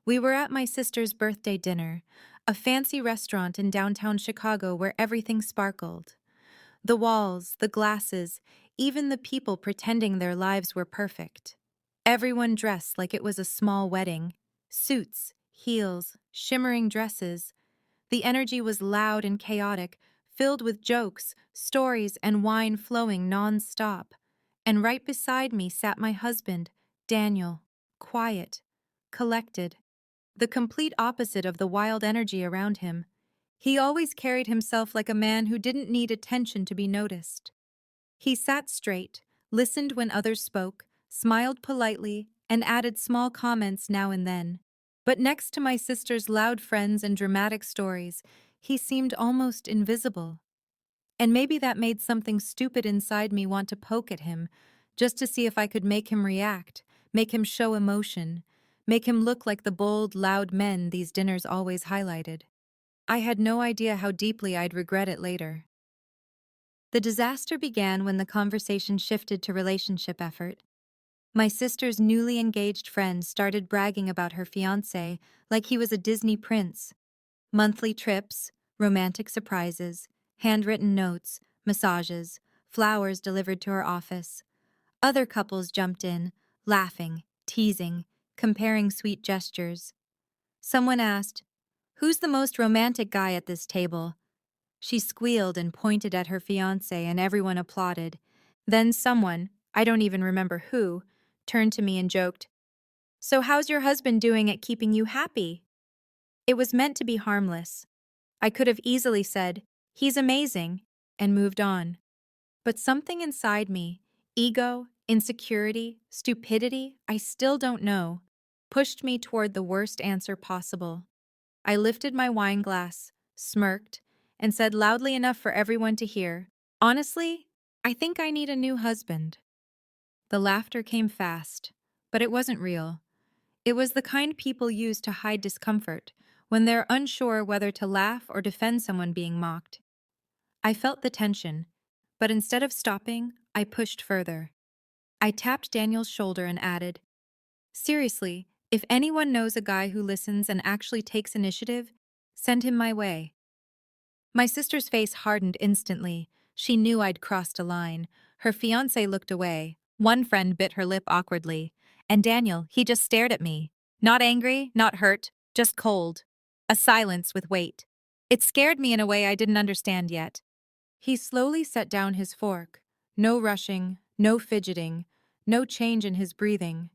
We were at my sister's birthday dinner, a fancy restaurant in downtown Chicago where everything sparkled. The walls, the glasses, even the people pretending their lives were perfect. Everyone dressed like it was a small wedding. Suits, heels, shimmering dresses. The energy was loud and chaotic, filled with jokes, stories, and wine flowing non-stop. And right beside me sat my husband, Daniel, quiet, collected, the complete opposite of the wild energy around him. He always carried himself like a man who didn't need attention to be noticed. He sat straight, listened when others spoke, smiled politely, and added small comments now and then. But next to my sister's loud friends and dramatic stories, he seemed almost invisible. And maybe that made something stupid inside me want to poke at him, just to see if I could make him react, make him show emotion, make him look like the bold, loud men these dinners always highlighted. I had no idea how deeply I'd regret it later. The disaster began when the conversation shifted to relationship effort. My sister's newly engaged friend started bragging about her fiancé like he was a Disney prince. Monthly trips, romantic surprises, handwritten notes, massages, flowers delivered to her office. Other couples jumped in, laughing, teasing, comparing sweet gestures. Someone asked, "Who's the most romantic guy at this table?" She squealed and pointed at her fiancé, and everyone applauded. Then someone, I don't even remember who, turned to me and joked, "So how's your husband doing at keeping you happy?" It was meant to be harmless. I could have easily said, "He's amazing," and moved on. But something inside me, ego, insecurity, stupidity, I still don't know, pushed me toward the worst answer possible. I lifted my wine glass, smirked, and said loudly enough for everyone to hear, "Honestly, I think I need a new husband." The laughter came fast, but it wasn't real. It was the kind people use to hide discomfort when they're unsure whether to laugh or defend someone being mocked. I felt the tension, but instead of stopping, I pushed further. I tapped Daniel's shoulder and added, "Seriously, if anyone knows a guy who listens and actually takes initiative, send him my way." My sister's face hardened instantly. She knew I'd crossed a line. Her fiancé looked away. One friend bit her lip awkwardly. And Daniel, he just stared at me. Not angry, not hurt, just cold. A silence with weight. It scared me in a way I didn't understand yet. He slowly set down his fork. No rushing, no fidgeting, no change in his breathing.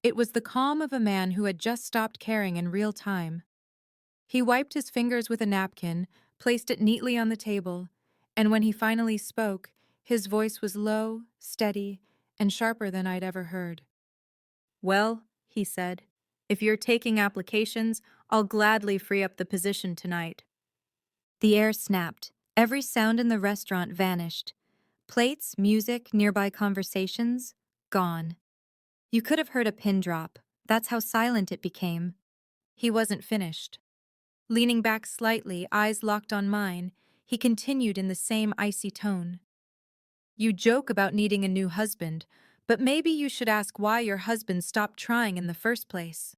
It was the calm of a man who had just stopped caring in real time. He wiped his fingers with a napkin, placed it neatly on the table, and when he finally spoke, his voice was low, steady, and sharper than I'd ever heard. "Well," he said, "if you're taking applications, I'll gladly free up the position tonight." The air snapped. Every sound in the restaurant vanished. Plates, music, nearby conversations, gone. You could have heard a pin drop. That's how silent it became. He wasn't finished. Leaning back slightly, eyes locked on mine, he continued in the same icy tone. "You joke about needing a new husband, but maybe you should ask why your husband stopped trying in the first place."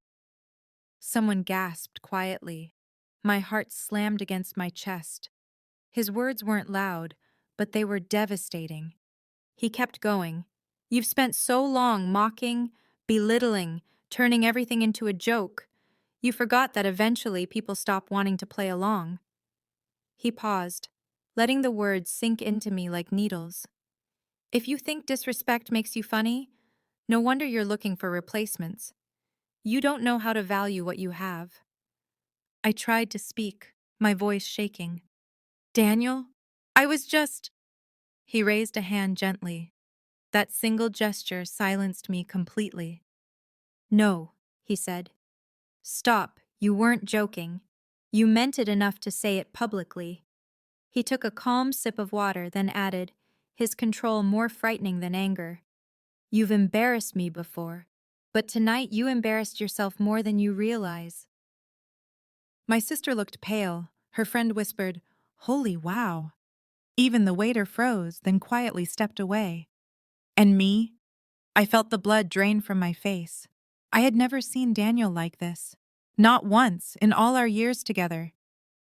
Someone gasped quietly. My heart slammed against my chest. His words weren't loud, but they were devastating. He kept going. "You've spent so long mocking, belittling, turning everything into a joke. You forgot that eventually people stop wanting to play along." He paused, letting the words sink into me like needles. "If you think disrespect makes you funny, no wonder you're looking for replacements. You don't know how to value what you have." I tried to speak, my voice shaking. "Daniel, I was just—" He raised a hand gently. That single gesture silenced me completely. "No," he said. "Stop, you weren't joking. You meant it enough to say it publicly." He took a calm sip of water, then added, his control more frightening than anger, "You've embarrassed me before, but tonight you embarrassed yourself more than you realize." My sister looked pale. Her friend whispered, "Holy wow." Even the waiter froze, then quietly stepped away. And me? I felt the blood drain from my face. I had never seen Daniel like this. Not once in all our years together.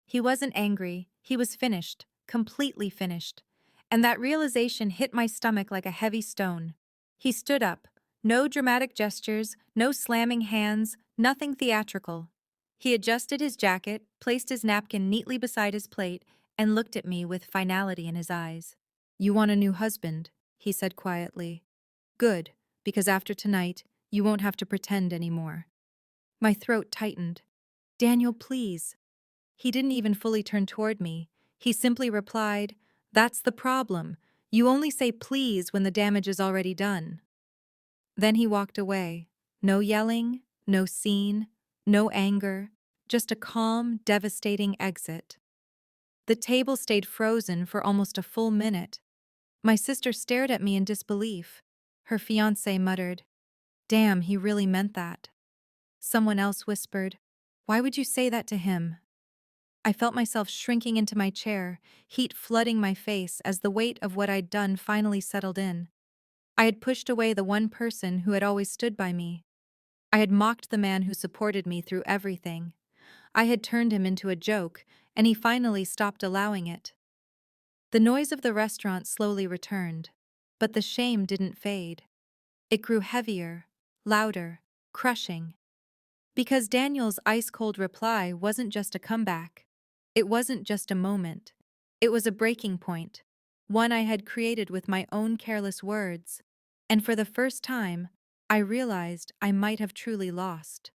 He wasn't angry, he was finished, completely finished. And that realization hit my stomach like a heavy stone. He stood up. No dramatic gestures, no slamming hands, nothing theatrical. He adjusted his jacket, placed his napkin neatly beside his plate, and looked at me with finality in his eyes. "You want a new husband," he said quietly. "Good, because after tonight, you won't have to pretend anymore." My throat tightened. "Daniel, please." He didn't even fully turn toward me. He simply replied, "That's the problem. You only say please when the damage is already done." Then he walked away. No yelling, no scene, no anger, just a calm, devastating exit. The table stayed frozen for almost a full minute. My sister stared at me in disbelief. Her fiancé muttered, "Damn, he really meant that." Someone else whispered, "Why would you say that to him?" I felt myself shrinking into my chair, heat flooding my face as the weight of what I'd done finally settled in. I had pushed away the one person who had always stood by me. I had mocked the man who supported me through everything. I had turned him into a joke, and he finally stopped allowing it. The noise of the restaurant slowly returned, but the shame didn't fade. It grew heavier, louder, crushing. Because Daniel's ice-cold reply wasn't just a comeback. It wasn't just a moment. It was a breaking point, one I had created with my own careless words. And for the first time, I realized I might have truly lost.